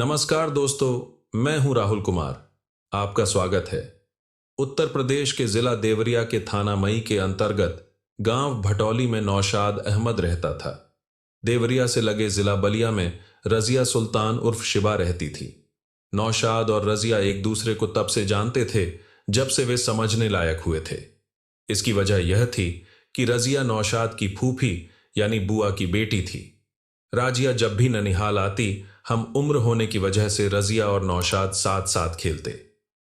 नमस्कार दोस्तों, मैं हूं राहुल कुमार। आपका स्वागत है। उत्तर प्रदेश के जिला देवरिया के थाना मई के अंतर्गत गांव भटौली में नौशाद अहमद रहता था। देवरिया से लगे जिला बलिया में रजिया सुल्तान उर्फ शिबा रहती थी। नौशाद और रजिया एक दूसरे को तब से जानते थे जब से वे समझने लायक हुए थे। इसकी वजह यह थी कि रजिया नौशाद की फूफी यानी बुआ की बेटी थी। राजिया जब भी ननिहाल आती, हम उम्र होने की वजह से रजिया और नौशाद साथ साथ खेलते।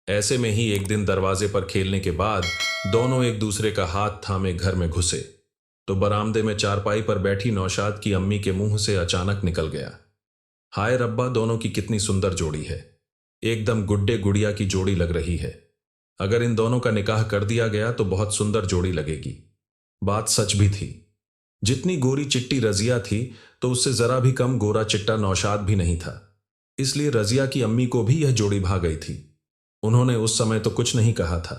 ऐसे में ही एक दिन दरवाजे पर खेलने के बाद दोनों एक दूसरे का हाथ थामे घर में घुसे तो बरामदे में चारपाई पर बैठी नौशाद की अम्मी के मुंह से अचानक निकल गया, हाय रब्बा, दोनों की कितनी सुंदर जोड़ी है। एकदम गुड्डे गुड़िया की जोड़ी लग रही है। अगर इन दोनों का निकाह कर दिया गया तो बहुत सुंदर जोड़ी लगेगी। बात सच भी थी। जितनी गोरी चिट्टी रजिया थी तो उससे जरा भी कम गोरा चिट्टा नौशाद भी नहीं था। इसलिए रजिया की अम्मी को भी यह जोड़ी भा गई थी। उन्होंने उस समय तो कुछ नहीं कहा था,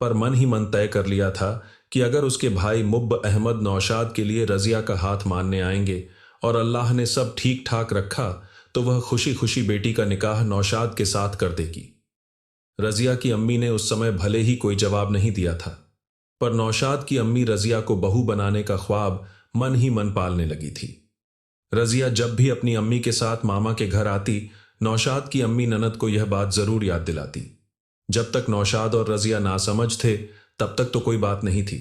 पर मन ही मन तय कर लिया था कि अगर उसके भाई मुब्ब अहमद नौशाद के लिए रजिया का हाथ मानने आएंगे और अल्लाह ने सब ठीक ठाक रखा तो वह खुशी खुशी बेटी का निकाह नौशाद के साथ कर देगी। रजिया की अम्मी ने उस समय भले ही कोई जवाब नहीं दिया था, पर नौशाद की अम्मी रजिया को बहू बनाने का ख्वाब मन ही मन पालने लगी थी। रजिया जब भी अपनी अम्मी के साथ मामा के घर आती, नौशाद की अम्मी ननद को यह बात जरूर याद दिलाती। जब तक नौशाद और रजिया नासमझ थे तब तक तो कोई बात नहीं थी,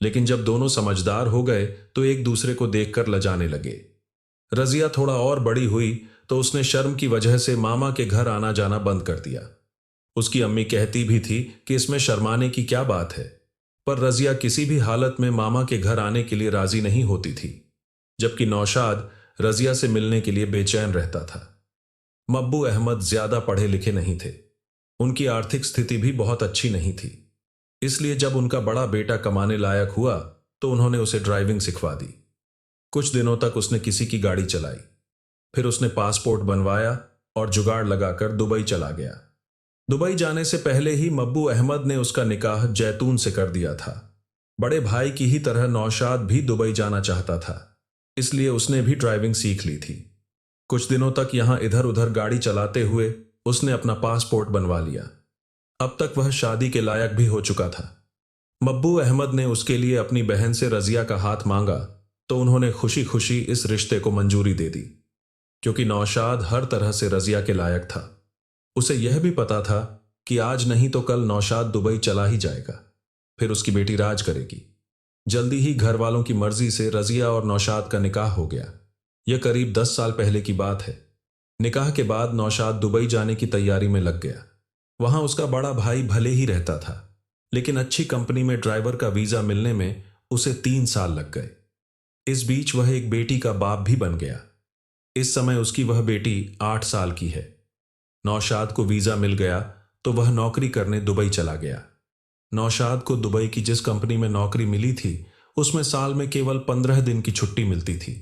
लेकिन जब दोनों समझदार हो गए तो एक दूसरे को देखकर लजाने लगे। रजिया थोड़ा और बड़ी हुई तो उसने शर्म की वजह से मामा के घर आना जाना बंद कर दिया। उसकी अम्मी कहती भी थी कि इसमें शर्माने की क्या बात है, पर रजिया किसी भी हालत में मामा के घर आने के लिए राजी नहीं होती थी, जबकि नौशाद रजिया से मिलने के लिए बेचैन रहता था। मब्बू अहमद ज्यादा पढ़े लिखे नहीं थे। उनकी आर्थिक स्थिति भी बहुत अच्छी नहीं थी। इसलिए जब उनका बड़ा बेटा कमाने लायक हुआ तो उन्होंने उसे ड्राइविंग सिखवा दी। कुछ दिनों तक उसने किसी की गाड़ी चलाई। फिर उसने पासपोर्ट बनवाया और जुगाड़ लगाकर दुबई चला गया। दुबई जाने से पहले ही मब्बू अहमद ने उसका निकाह जैतून से कर दिया था। बड़े भाई की ही तरह नौशाद भी दुबई जाना चाहता था, इसलिए उसने भी ड्राइविंग सीख ली थी। कुछ दिनों तक यहां इधर उधर गाड़ी चलाते हुए उसने अपना पासपोर्ट बनवा लिया। अब तक वह शादी के लायक भी हो चुका था। मब्बू अहमद ने उसके लिए अपनी बहन से रजिया का हाथ मांगा तो उन्होंने खुशी खुशी इस रिश्ते को मंजूरी दे दी, क्योंकि नौशाद हर तरह से रजिया के लायक था। उसे यह भी पता था कि आज नहीं तो कल नौशाद दुबई चला ही जाएगा, फिर उसकी बेटी राज करेगी। जल्दी ही घर वालों की मर्जी से रजिया और नौशाद का निकाह हो गया। यह करीब 10 साल पहले की बात है। निकाह के बाद नौशाद दुबई जाने की तैयारी में लग गया। वहां उसका बड़ा भाई भले ही रहता था, लेकिन अच्छी कंपनी में ड्राइवर का वीजा मिलने में उसे 3 साल लग गए। इस बीच वह एक बेटी का बाप भी बन गया। इस समय उसकी वह बेटी 8 साल की है। नौशाद को वीजा मिल गया तो वह नौकरी करने दुबई चला गया। नौशाद को दुबई की जिस कंपनी में नौकरी मिली थी उसमें साल में केवल 15 दिन की छुट्टी मिलती थी।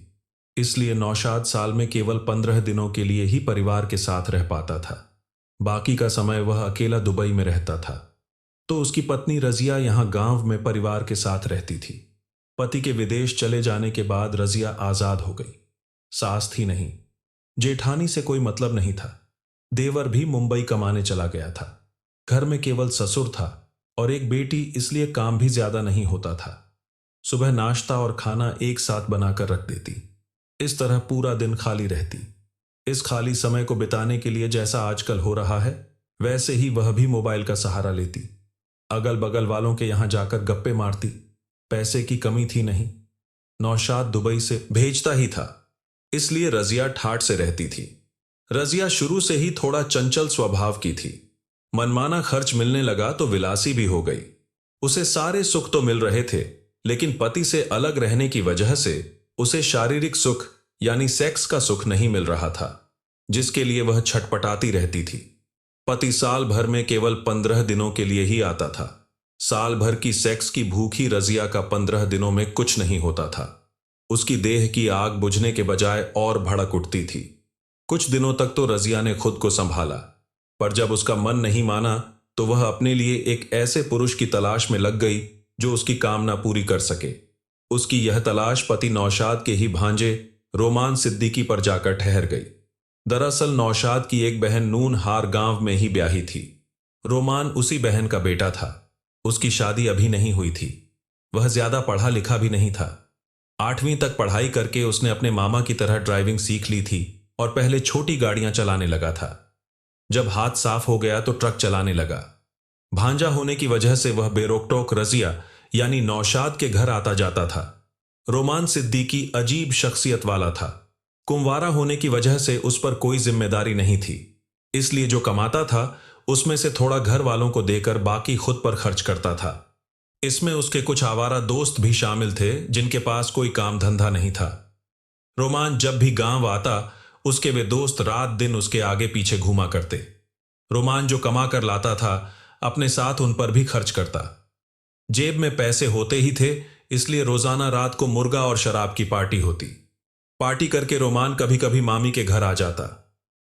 इसलिए नौशाद साल में केवल 15 दिनों के लिए ही परिवार के साथ रह पाता था। बाकी का समय वह अकेला दुबई में रहता था। तो उसकी पत्नी रजिया यहां गांव में परिवार के साथ रहती थी। पति के विदेश चले जाने के बाद रजिया आजाद हो गई। सास थी नहीं, जेठानी से कोई मतलब नहीं था। देवर भी मुंबई कमाने चला गया था। घर में केवल ससुर था और एक बेटी, इसलिए काम भी ज्यादा नहीं होता था। सुबह नाश्ता और खाना एक साथ बनाकर रख देती। इस तरह पूरा दिन खाली रहती। इस खाली समय को बिताने के लिए जैसा आजकल हो रहा है वैसे ही वह भी मोबाइल का सहारा लेती। अगल बगल वालों के यहां जाकर गप्पे मारती। पैसे की कमी थी नहीं, नौशाद दुबई से भेजता ही था, इसलिए रजिया ठाठ से रहती थी। रजिया शुरू से ही थोड़ा चंचल स्वभाव की थी। मनमाना खर्च मिलने लगा तो विलासी भी हो गई। उसे सारे सुख तो मिल रहे थे, लेकिन पति से अलग रहने की वजह से उसे शारीरिक सुख यानी सेक्स का सुख नहीं मिल रहा था, जिसके लिए वह छटपटाती रहती थी। पति साल भर में केवल 15 दिनों के लिए ही आता था। साल भर की सेक्स की भूखी रजिया का 15 दिनों में कुछ नहीं होता था। उसकी देह की आग बुझने के बजाय और भड़क उठती थी। कुछ दिनों तक तो रजिया ने खुद को संभाला, पर जब उसका मन नहीं माना तो वह अपने लिए एक ऐसे पुरुष की तलाश में लग गई जो उसकी कामना पूरी कर सके। उसकी यह तलाश पति नौशाद के ही भांजे रोमान सिद्दीकी पर जाकर ठहर गई। दरअसल नौशाद की एक बहन नून हार गांव में ही ब्याही थी। रोमान उसी बहन का बेटा था। उसकी शादी अभी नहीं हुई थी। वह ज्यादा पढ़ा लिखा भी नहीं था। 8वीं तक पढ़ाई करके उसने अपने मामा की तरह ड्राइविंग सीख ली थी और पहले छोटी गाड़ियां चलाने लगा था। जब हाथ साफ हो गया तो ट्रक चलाने लगा। भांजा होने की वजह से वह बेरोकटोक रजिया यानी नौशाद के घर आता जाता था। रोमान सिद्दीकी अजीब शख्सियत वाला था। कुंवारा होने की वजह से उस पर कोई जिम्मेदारी नहीं थी, इसलिए जो कमाता था उसमें से थोड़ा घर वालों को देकर बाकी खुद पर खर्च करता था। इसमें उसके कुछ आवारा दोस्त भी शामिल थे जिनके पास कोई काम धंधा नहीं था। रोमान जब भी गांव आता उसके वे दोस्त रात दिन उसके आगे पीछे घूमा करते। रोमान जो कमा कर लाता था अपने साथ उन पर भी खर्च करता। जेब में पैसे होते ही थे, इसलिए रोजाना रात को मुर्गा और शराब की पार्टी होती। पार्टी करके रोमान कभी कभी मामी के घर आ जाता।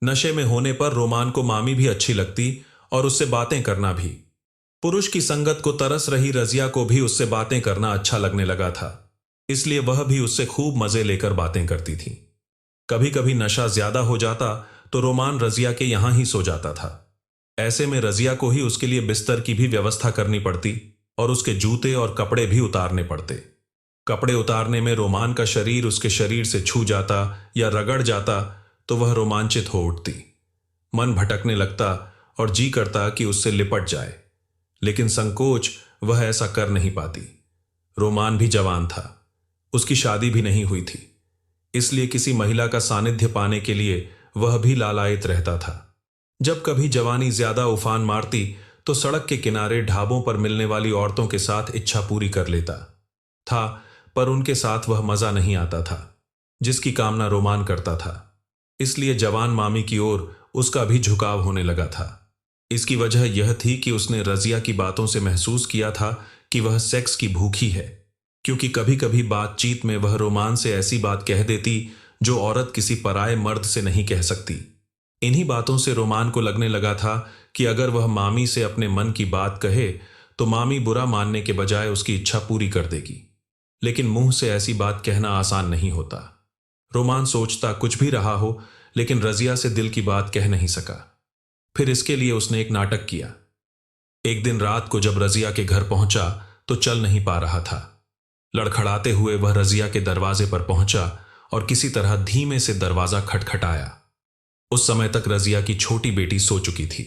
नशे में होने पर रोमान को मामी भी अच्छी लगती और उससे बातें करना भी। पुरुष की संगत को तरस रही रजिया को भी उससे बातें करना अच्छा लगने लगा था, इसलिए वह भी उससे खूब मजे लेकर बातें करती थी। कभी कभी नशा ज्यादा हो जाता तो रोमान रजिया के यहां ही सो जाता था। ऐसे में रजिया को ही उसके लिए बिस्तर की भी व्यवस्था करनी पड़ती और उसके जूते और कपड़े भी उतारने पड़ते। कपड़े उतारने में रोमान का शरीर उसके शरीर से छू जाता या रगड़ जाता तो वह रोमांचित हो उठती। मन भटकने लगता और जी करता कि उससे लिपट जाए, लेकिन संकोच वह ऐसा कर नहीं पाती। रोमान भी जवान था, उसकी शादी भी नहीं हुई थी, इसलिए किसी महिला का सानिध्य पाने के लिए वह भी लालायित रहता था। जब कभी जवानी ज्यादा उफान मारती तो सड़क के किनारे ढाबों पर मिलने वाली औरतों के साथ इच्छा पूरी कर लेता था, पर उनके साथ वह मजा नहीं आता था जिसकी कामना रोमान करता था। इसलिए जवान मामी की ओर उसका भी झुकाव होने लगा था। इसकी वजह यह थी कि उसने रजिया की बातों से महसूस किया था कि वह सेक्स की भूखी है, क्योंकि कभी कभी बातचीत में वह रोमान से ऐसी बात कह देती जो औरत किसी पराये मर्द से नहीं कह सकती। इन्हीं बातों से रोमान को लगने लगा था कि अगर वह मामी से अपने मन की बात कहे तो मामी बुरा मानने के बजाय उसकी इच्छा पूरी कर देगी। लेकिन मुंह से ऐसी बात कहना आसान नहीं होता। रोमान सोचता कुछ भी रहा हो, लेकिन रजिया से दिल की बात कह नहीं सका। फिर इसके लिए उसने एक नाटक किया। एक दिन रात को जब रजिया के घर पहुंचा तो चल नहीं पा रहा था। लड़खड़ाते हुए वह रजिया के दरवाजे पर पहुंचा और किसी तरह धीमे से दरवाजा खटखटाया। उस समय तक रजिया की छोटी बेटी सो चुकी थी।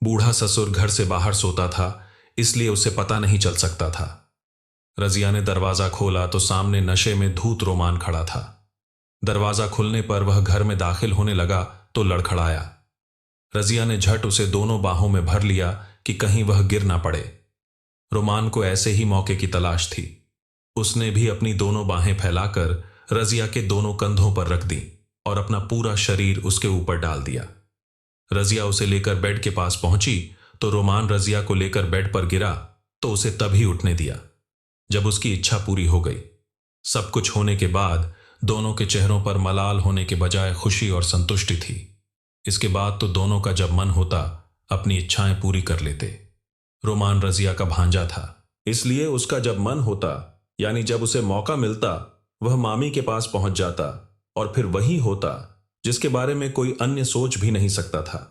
बूढ़ा ससुर घर से बाहर सोता था, इसलिए उसे पता नहीं चल सकता था। रजिया ने दरवाजा खोला तो सामने नशे में धूत रोमान खड़ा था। दरवाजा खुलने पर वह घर में दाखिल होने लगा तो लड़खड़ाया। रजिया ने झट उसे दोनों बाहों में भर लिया कि कहीं वह गिर ना पड़े। रोमान को ऐसे ही मौके की तलाश थी। उसने भी अपनी दोनों बाहें फैलाकर रजिया के दोनों कंधों पर रख दी और अपना पूरा शरीर उसके ऊपर डाल दिया। रजिया उसे लेकर बेड के पास पहुंची तो रोमान रजिया को लेकर बेड पर गिरा तो उसे तभी उठने दिया जब उसकी इच्छा पूरी हो गई। सब कुछ होने के बाद दोनों के चेहरों पर मलाल होने के बजाय खुशी और संतुष्टि थी। इसके बाद तो दोनों का जब मन होता अपनी इच्छाएं पूरी कर लेते। रोमान रजिया का भांजा था, इसलिए उसका जब मन होता यानी जब उसे मौका मिलता वह मामी के पास पहुंच जाता और फिर वही होता जिसके बारे में कोई अन्य सोच भी नहीं सकता था।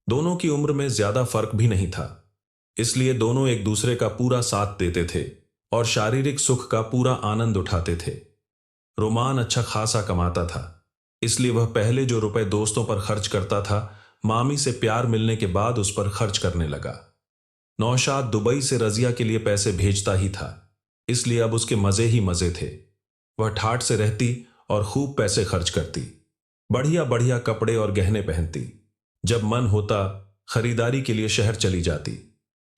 दोनों की उम्र में ज्यादा फर्क भी नहीं था, इसलिए दोनों एक दूसरे का पूरा साथ देते थे और शारीरिक सुख का पूरा आनंद उठाते थे। रोमान अच्छा खासा कमाता था, इसलिए वह पहले जो रुपए दोस्तों पर खर्च करता था मामी से प्यार मिलने के बाद उस पर खर्च करने लगा। नौशाद दुबई से रजिया के लिए पैसे भेजता ही था, इसलिए अब उसके मजे ही मजे थे। वह ठाठ से रहती और खूब पैसे खर्च करती, बढ़िया बढ़िया कपड़े और गहने पहनती। जब मन होता खरीदारी के लिए शहर चली जाती।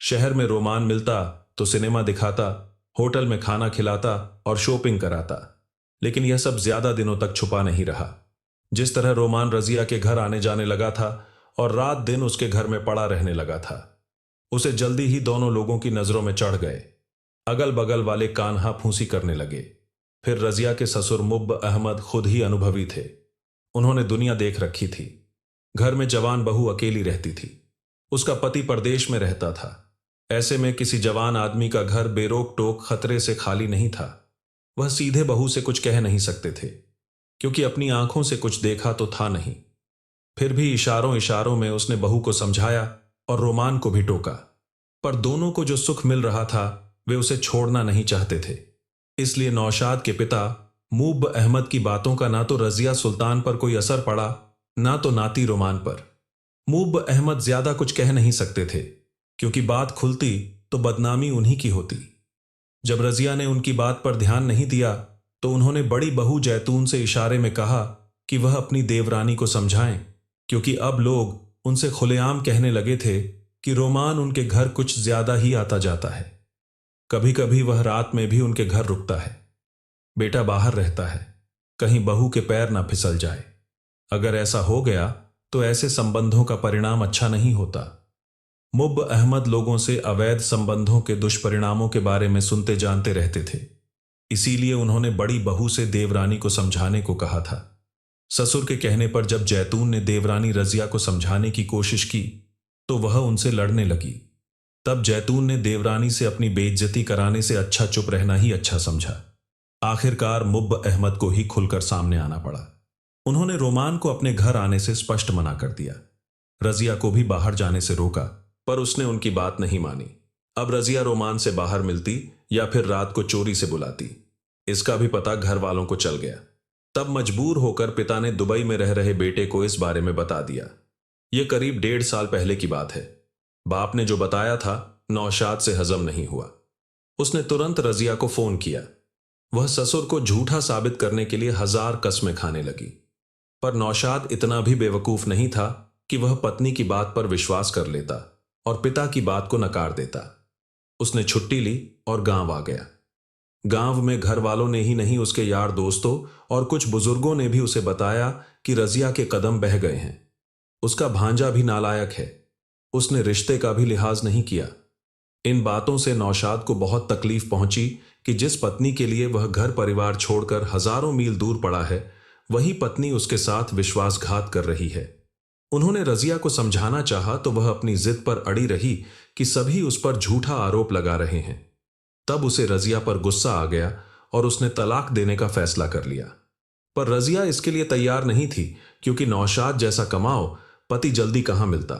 शहर में रोमान मिलता तो सिनेमा दिखाता, होटल में खाना खिलाता और शॉपिंग कराता। लेकिन यह सब ज्यादा दिनों तक छुपा नहीं रहा। जिस तरह रोमान रजिया के घर आने जाने लगा था और रात दिन उसके घर में पड़ा रहने लगा था, उसे जल्दी ही दोनों लोगों की नजरों में चढ़ गए। अगल बगल वाले कान्हा फूंसी करने लगे। फिर रजिया के ससुर मुब्ब अहमद खुद ही अनुभवी थे। उन्होंने दुनिया देख रखी थी। घर में जवान बहू अकेली रहती थी। उसका पति परदेश में रहता था। ऐसे में किसी जवान आदमी का घर बेरोक टोक खतरे से खाली नहीं था। वह सीधे बहू से कुछ कह नहीं सकते थे, क्योंकि अपनी आंखों से कुछ देखा तो था नहीं। फिर भी इशारों इशारों में उसने बहू को समझाया और रोमान को भी टोका। पर दोनों को जो सुख मिल रहा था वे उसे छोड़ना नहीं चाहते थे। इसलिए नौशाद के पिता मुब्ब अहमद की बातों का ना तो रजिया सुल्तान पर कोई असर पड़ा, ना तो नाती रोमान पर। मुब्ब अहमद ज्यादा कुछ कह नहीं सकते थे, क्योंकि बात खुलती तो बदनामी उन्हीं की होती। जब रजिया ने उनकी बात पर ध्यान नहीं दिया तो उन्होंने बड़ी बहू जैतून से इशारे में कहा कि वह अपनी देवरानी को समझाएं, क्योंकि अब लोग उनसे खुलेआम कहने लगे थे कि रोमान उनके घर कुछ ज्यादा ही आता जाता है। कभी कभी वह रात में भी उनके घर रुकता है। बेटा बाहर रहता है, कहीं बहू के पैर ना फिसल जाए। अगर ऐसा हो गया तो ऐसे संबंधों का परिणाम अच्छा नहीं होता। मुब्ब अहमद लोगों से अवैध संबंधों के दुष्परिणामों के बारे में सुनते जानते रहते थे। इसीलिए उन्होंने बड़ी बहू से देवरानी को समझाने को कहा था। ससुर के कहने पर जब जैतून ने देवरानी रजिया को समझाने की कोशिश की तो वह उनसे लड़ने लगी। तब जैतून ने देवरानी से अपनी बेइज्जती कराने से अच्छा चुप रहना ही अच्छा समझा। आखिरकार मुब्ब अहमद को ही खुलकर सामने आना पड़ा। उन्होंने रोमान को अपने घर आने से स्पष्ट मना कर दिया। रजिया को भी बाहर जाने से रोका, पर उसने उनकी बात नहीं मानी। अब रजिया रोमान से बाहर मिलती या फिर रात को चोरी से बुलाती, इसका भी पता घर वालों को चल गया। तब मजबूर होकर पिता ने दुबई में रह रहे बेटे को इस बारे में बता दिया। यह करीब 1.5 साल पहले की बात है। बाप ने जो बताया था नौशाद से हजम नहीं हुआ। उसने तुरंत रजिया को फोन किया। वह ससुर को झूठा साबित करने के लिए 1000 कस्में खाने लगी, पर नौशाद इतना भी बेवकूफ नहीं था कि वह पत्नी की बात पर विश्वास कर लेता और पिता की बात को नकार देता। उसने छुट्टी ली और गांव आ गया। गांव में घर वालों ने ही नहीं, उसके यार दोस्तों और कुछ बुजुर्गों ने भी उसे बताया कि रजिया के कदम बह गए हैं। उसका भांजा भी नालायक है, उसने रिश्ते का भी लिहाज नहीं किया। इन बातों से नौशाद को बहुत तकलीफ पहुंची कि जिस पत्नी के लिए वह घर परिवार छोड़कर हजारों मील दूर पड़ा है, वही पत्नी उसके साथ विश्वासघात कर रही है। उन्होंने रजिया को समझाना चाहा तो वह अपनी जिद पर अड़ी रही कि सभी उस पर झूठा आरोप लगा रहे हैं। तब उसे रजिया पर गुस्सा आ गया और उसने तलाक देने का फैसला कर लिया। पर रजिया इसके लिए तैयार नहीं थी, क्योंकि नौशाद जैसा कमाओ पति जल्दी कहां मिलता।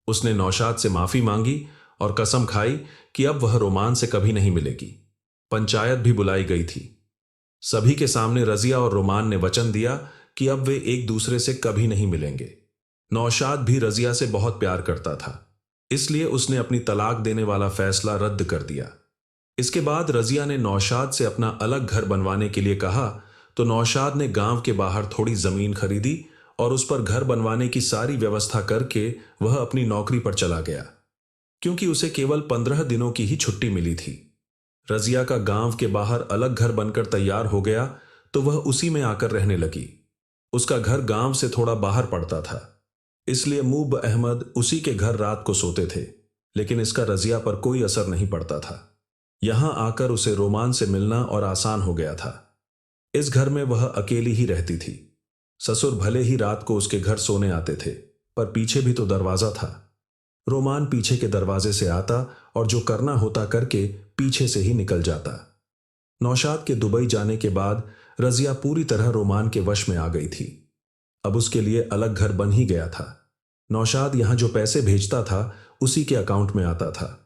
उसने नौशाद से माफी मांगी और कसम खाई कि अब वह रोमान से कभी नहीं मिलेगी। पंचायत भी बुलाई गई थी। सभी के सामने रजिया और रोमान ने वचन दिया कि अब वे एक दूसरे से कभी नहीं मिलेंगे। नौशाद भी रजिया से बहुत प्यार करता था, इसलिए उसने अपनी तलाक देने वाला फैसला रद्द कर दिया। इसके बाद रजिया ने नौशाद से अपना अलग घर बनवाने के लिए कहा तो नौशाद ने गांव के बाहर थोड़ी जमीन खरीदी और उस पर घर बनवाने की सारी व्यवस्था करके वह अपनी नौकरी पर चला गया, क्योंकि उसे केवल 15 दिनों की ही छुट्टी मिली थी। रजिया का गांव के बाहर अलग घर बनकर तैयार हो गया तो वह उसी में आकर रहने लगी। उसका घर गांव से थोड़ा बाहर पड़ता था, इसलिए मुब्ब अहमद उसी के घर रात को सोते थे, लेकिन इसका रजिया पर कोई असर नहीं पड़ता था। यहां आकर उसे रोमान से मिलना और आसान हो गया था। इस घर में वह अकेली ही रहती थी। ससुर भले ही रात को उसके घर सोने आते थे, पर पीछे भी तो दरवाजा था। रोमान पीछे के दरवाजे से आता और जो करना होता करके पीछे से ही निकल जाता। नौशाद के दुबई जाने के बाद रजिया पूरी तरह रोमान के वश में आ गई थी। अब उसके लिए अलग घर बन ही गया था। नौशाद यहां जो पैसे भेजता था उसी के अकाउंट में आता था,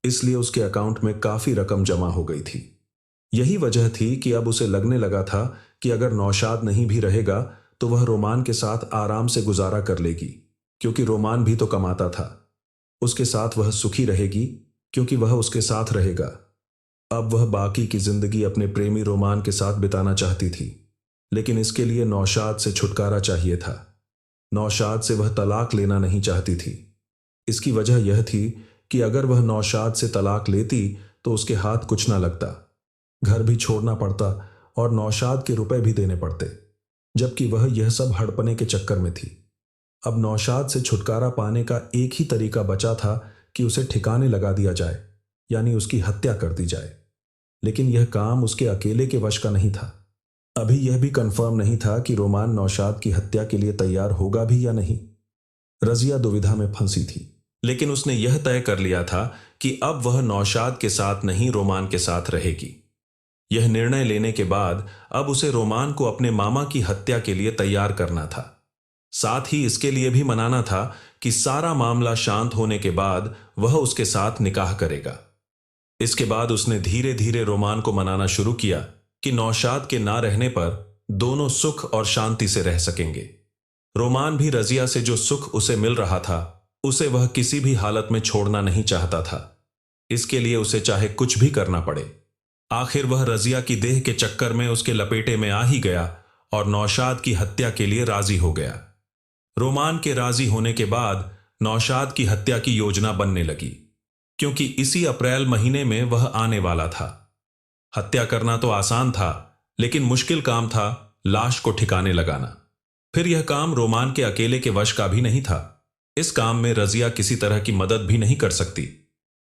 इसलिए उसके अकाउंट में काफी रकम जमा हो गई थी। यही वजह थी कि अब उसे लगने लगा था कि अगर नौशाद नहीं भी रहेगा तो वह रोमान के साथ आराम से गुजारा कर लेगी, क्योंकि रोमान भी तो कमाता था। उसके साथ वह सुखी रहेगी, क्योंकि वह उसके साथ रहेगा। अब वह बाकी की जिंदगी अपने प्रेमी रोमान के साथ बिताना चाहती थी, लेकिन इसके लिए नौशाद से छुटकारा चाहिए था। नौशाद से वह तलाक लेना नहीं चाहती थी। इसकी वजह यह थी कि अगर वह नौशाद से तलाक लेती तो उसके हाथ कुछ ना लगता, घर भी छोड़ना पड़ता और नौशाद के रुपए भी देने पड़ते, जबकि वह यह सब हड़पने के चक्कर में थी। अब नौशाद से छुटकारा पाने का एक ही तरीका बचा था कि उसे ठिकाने लगा दिया जाए, यानी उसकी हत्या कर दी जाए। लेकिन यह काम उसके अकेले के वश का नहीं था। अभी यह भी कंफर्म नहीं था कि रोमान नौशाद की हत्या के लिए तैयार होगा भी या नहीं। रजिया दुविधा में फंसी थी, लेकिन उसने यह तय कर लिया था कि अब वह नौशाद के साथ नहीं रोमान के साथ रहेगी। यह निर्णय लेने के बाद अब उसे रोमान को अपने मामा की हत्या के लिए तैयार करना था। साथ ही इसके लिए भी मनाना था कि सारा मामला शांत होने के बाद वह उसके साथ निकाह करेगा। इसके बाद उसने धीरे धीरे रोमान को मनाना शुरू किया कि नौशाद के ना रहने पर दोनों सुख और शांति से रह सकेंगे। रोमान भी रजिया से जो सुख उसे मिल रहा था उसे वह किसी भी हालत में छोड़ना नहीं चाहता था। इसके लिए उसे चाहे कुछ भी करना पड़े। आखिर वह रजिया की देह के चक्कर में उसके लपेटे में आ ही गया और नौशाद की हत्या के लिए राजी हो गया। रोमान के राजी होने के बाद नौशाद की हत्या की योजना बनने लगी, क्योंकि इसी अप्रैल महीने में वह आने वाला था। हत्या करना तो आसान था, लेकिन मुश्किल काम था लाश को ठिकाने लगाना। फिर यह काम रोमान के अकेले के वश का भी नहीं था। इस काम में रजिया किसी तरह की मदद भी नहीं कर सकती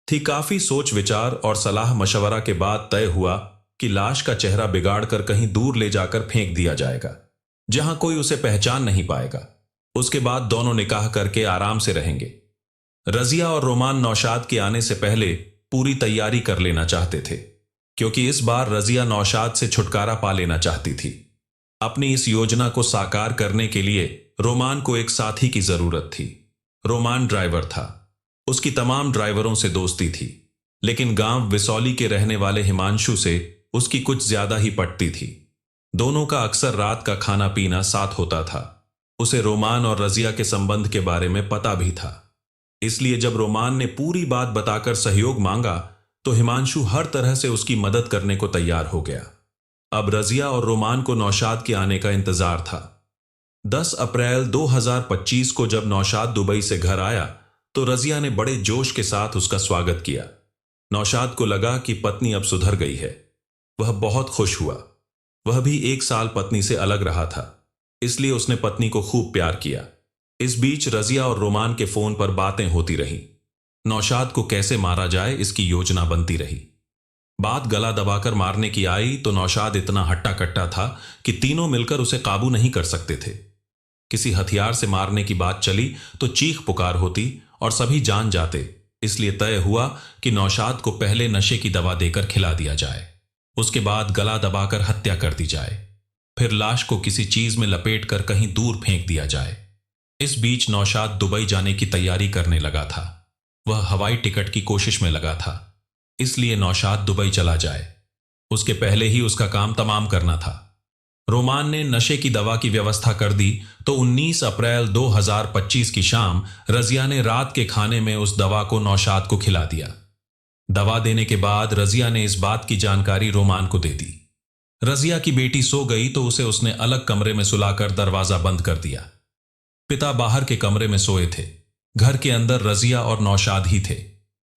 थी। काफी सोच विचार और सलाह मशवरा के बाद तय हुआ कि लाश का चेहरा बिगाड़कर कहीं दूर ले जाकर फेंक दिया जाएगा, जहां कोई उसे पहचान नहीं पाएगा। उसके बाद दोनों निकाह करके आराम से रहेंगे। रजिया और रोमान नौशाद के आने से पहले पूरी तैयारी कर लेना चाहते थे, क्योंकि इस बार रजिया नौशाद से छुटकारा पा लेना चाहती थी। अपनी इस योजना को साकार करने के लिए रोमान को एक साथी की जरूरत थी। रोमान ड्राइवर था। उसकी तमाम ड्राइवरों से दोस्ती थी, लेकिन गांव विसौली के रहने वाले हिमांशु से उसकी कुछ ज्यादा ही पटती थी। दोनों का अक्सर रात का खाना पीना साथ होता था। उसे रोमान और रजिया के संबंध के बारे में पता भी था। इसलिए जब रोमान ने पूरी बात बताकर सहयोग मांगा तो हिमांशु हर तरह से उसकी मदद करने को तैयार हो गया। अब रजिया और रोमान को नौशाद के आने का इंतजार था। 10 अप्रैल 2025 को जब नौशाद दुबई से घर आया तो रजिया ने बड़े जोश के साथ उसका स्वागत किया। नौशाद को लगा कि पत्नी अब सुधर गई है। वह बहुत खुश हुआ। वह भी 1 साल पत्नी से अलग रहा था, इसलिए उसने पत्नी को खूब प्यार किया। इस बीच रजिया और रोमान के फोन पर बातें होती रहीं। नौशाद को कैसे मारा जाए इसकी योजना बनती रही। बात गला दबाकर मारने की आई तो नौशाद इतना हट्टा कट्टा था कि तीनों मिलकर उसे काबू नहीं कर सकते थे। किसी हथियार से मारने की बात चली तो चीख पुकार होती और सभी जान जाते। इसलिए तय हुआ कि नौशाद को पहले नशे की दवा देकर खिला दिया जाए, उसके बाद गला दबाकर हत्या कर दी जाए, फिर लाश को किसी चीज में लपेट कर कहीं दूर फेंक दिया जाए। इस बीच नौशाद दुबई जाने की तैयारी करने लगा था। वह हवाई टिकट की कोशिश में लगा था, इसलिए नौशाद दुबई चला जाए उसके पहले ही उसका काम तमाम करना था। रोमान ने नशे की दवा की व्यवस्था कर दी तो 19 अप्रैल 2025 की शाम रजिया ने रात के खाने में उस दवा को नौशाद को खिला दिया। दवा देने के बाद रजिया ने इस बात की जानकारी रोमान को दे दी। रजिया की बेटी सो गई तो उसने अलग कमरे में सुलाकर दरवाजा बंद कर दिया। पिता बाहर के कमरे में सोए थे। घर के अंदर रजिया और नौशाद ही थे।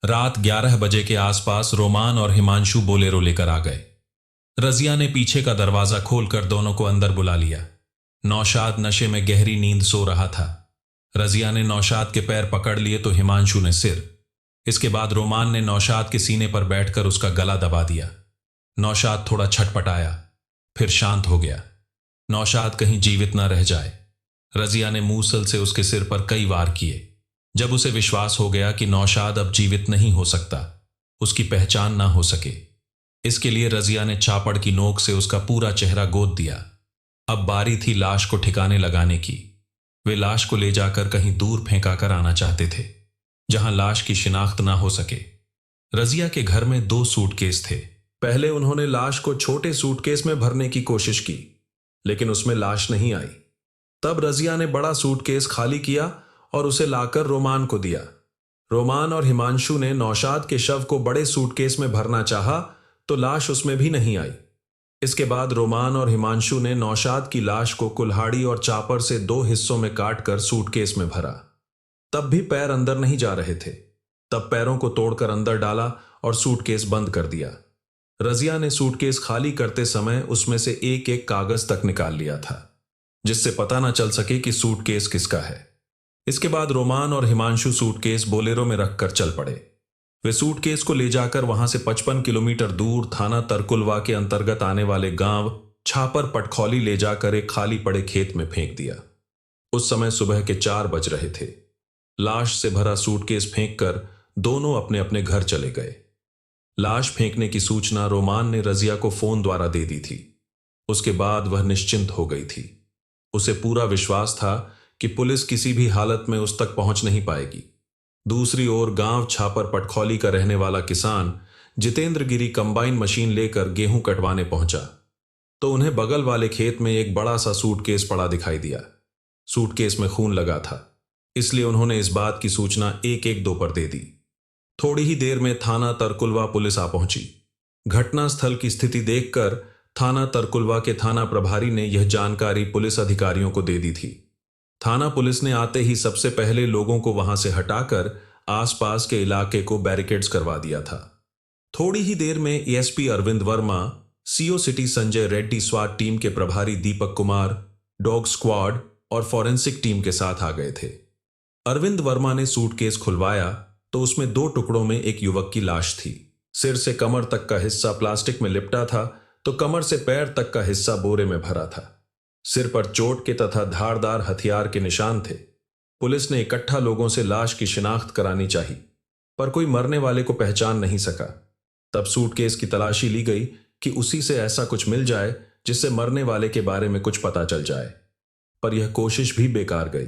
रात 11 बजे के आसपास रोमान और हिमांशु बोलेरो लेकर आ गए। रजिया ने पीछे का दरवाजा खोलकर दोनों को अंदर बुला लिया। नौशाद नशे में गहरी नींद सो रहा था। रजिया ने नौशाद के पैर पकड़ लिए तो हिमांशु ने सिर। इसके बाद रोमान ने नौशाद के सीने पर बैठकर उसका गला दबा दिया। नौशाद थोड़ा छटपटाया, फिर शांत हो गया। नौशाद कहीं जीवित न रह जाए। रजिया ने मूसल से उसके सिर पर कई वार किए। जब उसे विश्वास हो गया कि नौशाद अब जीवित नहीं हो सकता, उसकी पहचान ना हो सके, इसके लिए रजिया ने चापड़ की नोक से उसका पूरा चेहरा गोद दिया। अब बारी थी लाश को ठिकाने लगाने की। वे लाश को ले जाकर कहीं दूर फेंका कर आना चाहते थे, जहां लाश की शिनाख्त ना हो सके। रजिया के घर में 2 सूटकेस थे। पहले उन्होंने लाश को छोटे सूटकेस में भरने की कोशिश की, लेकिन उसमें लाश नहीं आई। तब रजिया ने बड़ा सूटकेस खाली किया और उसे लाकर रोमान को दिया। रोमान और हिमांशु ने नौशाद के शव को बड़े सूटकेस में भरना चाहा तो लाश उसमें भी नहीं आई। इसके बाद रोमान और हिमांशु ने नौशाद की लाश को कुल्हाड़ी और चापर से 2 हिस्सों में काटकर सूटकेस में भरा। तब भी पैर अंदर नहीं जा रहे थे। तब पैरों को तोड़कर अंदर डाला और सूटकेस बंद कर दिया। रजिया ने सूटकेस खाली करते समय उसमें से एक एक कागज तक निकाल लिया था, जिससे पता ना चल सके कि सूटकेस किसका है। इसके बाद रोमान और हिमांशु सूटकेस बोलेरो में रखकर चल पड़े। वे सूटकेस को ले जाकर वहां से 55 किलोमीटर दूर थाना तरकुलवा के अंतर्गत आने वाले गांव छापर पटखौली ले जाकर एक खाली पड़े खेत में फेंक दिया। उस समय सुबह के 4 बज रहे थे। लाश से भरा सूटकेस फेंककर दोनों अपने अपने घर चले गए। लाश फेंकने की सूचना रोमान ने रजिया को फोन द्वारा दे दी थी। उसके बाद वह निश्चिंत हो गई थी। उसे पूरा विश्वास था कि पुलिस किसी भी हालत में उस तक पहुंच नहीं पाएगी। दूसरी ओर गांव छापर पटखौली का रहने वाला किसान जितेंद्र गिरी कंबाइन मशीन लेकर गेहूं कटवाने पहुंचा तो उन्हें बगल वाले खेत में एक बड़ा सा सूटकेस पड़ा दिखाई दिया। सूटकेस में खून लगा था, इसलिए उन्होंने इस बात की सूचना 112 पर दे दी। थोड़ी ही देर में थाना तरकुलवा पुलिस आ पहुंची। घटनास्थल की स्थिति देखकर थाना तरकुलवा के थाना प्रभारी ने यह जानकारी पुलिस अधिकारियों को दे दी थी। थाना पुलिस ने आते ही सबसे पहले लोगों को वहां से हटाकर आसपास के इलाके को बैरिकेड्स करवा दिया था। थोड़ी ही देर में ASP Arvind Verma, CO city Sanjay Reddy, स्वाट टीम के प्रभारी दीपक कुमार, डॉग स्क्वाड और फॉरेंसिक टीम के साथ आ गए थे। अरविंद वर्मा ने सूटकेस खुलवाया तो उसमें 2 टुकड़ों में एक युवक की लाश थी। सिर से कमर तक का हिस्सा प्लास्टिक में लिपटा था तो कमर से पैर तक का हिस्सा बोरे में भरा था। सिर पर चोट के तथा धारदार हथियार के निशान थे। पुलिस ने इकट्ठा लोगों से लाश की शिनाख्त करानी चाहिए, पर कोई मरने वाले को पहचान नहीं सका। तब सूटकेस की तलाशी ली गई कि उसी से ऐसा कुछ मिल जाए जिससे मरने वाले के बारे में कुछ पता चल जाए, पर यह कोशिश भी बेकार गई।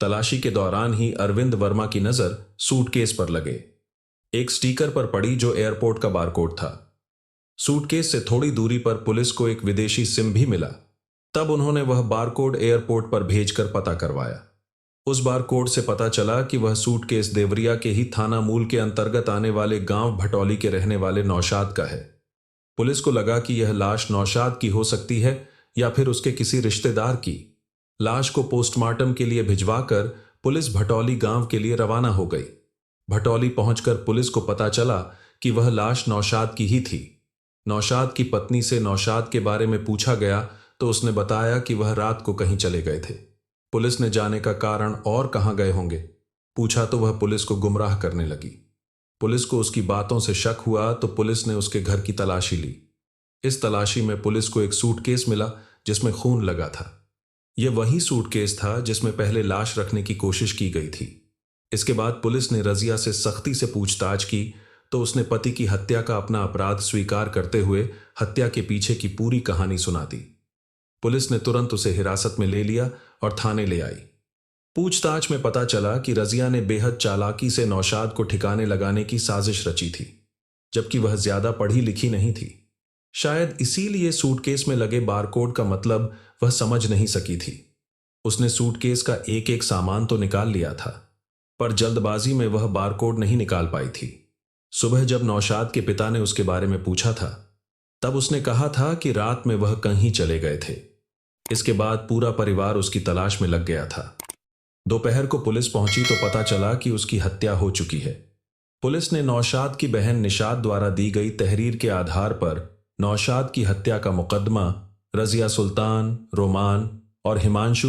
तलाशी के दौरान ही अरविंद वर्मा की नजर सूटकेस पर लगे एक स्टिकर पर पड़ी जो एयरपोर्ट का बारकोड था। सूटकेस से थोड़ी दूरी पर पुलिस को एक विदेशी सिम भी मिला। तब उन्होंने वह बारकोड एयरपोर्ट पर भेजकर पता करवाया। उस बारकोड से पता चला कि वह सूटकेस देवरिया के ही थाना मूल के अंतर्गत आने वाले गांव भटौली के रहने वाले नौशाद का है। पुलिस को लगा कि यह लाश नौशाद की हो सकती है या फिर उसके किसी रिश्तेदार की। लाश को पोस्टमार्टम के लिए भिजवाकर पुलिस भटौली गांव के लिए रवाना हो गई। भटौली पहुंचकर पुलिस को पता चला कि वह लाश नौशाद की ही थी। नौशाद की पत्नी से नौशाद के बारे में पूछा गया तो उसने बताया कि वह रात को कहीं चले गए थे। पुलिस ने जाने का कारण और कहां गए होंगे पूछा तो वह पुलिस को गुमराह करने लगी। पुलिस को उसकी बातों से शक हुआ तो पुलिस ने उसके घर की तलाशी ली। इस तलाशी में पुलिस को एक सूटकेस मिला जिसमें खून लगा था। यह वही सूटकेस था जिसमें पहले लाश रखने की कोशिश की गई थी। इसके बाद पुलिस ने रजिया से सख्ती से पूछताछ की तो उसने पति की हत्या का अपना अपराध स्वीकार करते हुए हत्या के पीछे की पूरी कहानी सुना दी। पुलिस ने तुरंत उसे हिरासत में ले लिया और थाने ले आई। पूछताछ में पता चला कि रजिया ने बेहद चालाकी से नौशाद को ठिकाने लगाने की साजिश रची थी, जबकि वह ज्यादा पढ़ी लिखी नहीं थी। शायद इसीलिए सूटकेस में लगे बारकोड का मतलब वह समझ नहीं सकी थी। उसने सूटकेस का एक एक सामान तो निकाल लिया था, पर जल्दबाजी में वह बारकोड नहीं निकाल पाई थी। सुबह जब नौशाद के पिता ने उसके बारे में पूछा था तब उसने कहा था कि रात में वह कहीं चले गए थे। इसके बाद पूरा परिवार उसकी तलाश में लग गया था। दोपहर को पुलिस पहुंची तो पता चला कि उसकी हत्या हो चुकी है। पुलिस ने नौशाद की बहन निशात द्वारा दी गई तहरीर के आधार पर नौशाद की हत्या का मुकदमा रजिया सुल्तान, रोमान और हिमांशु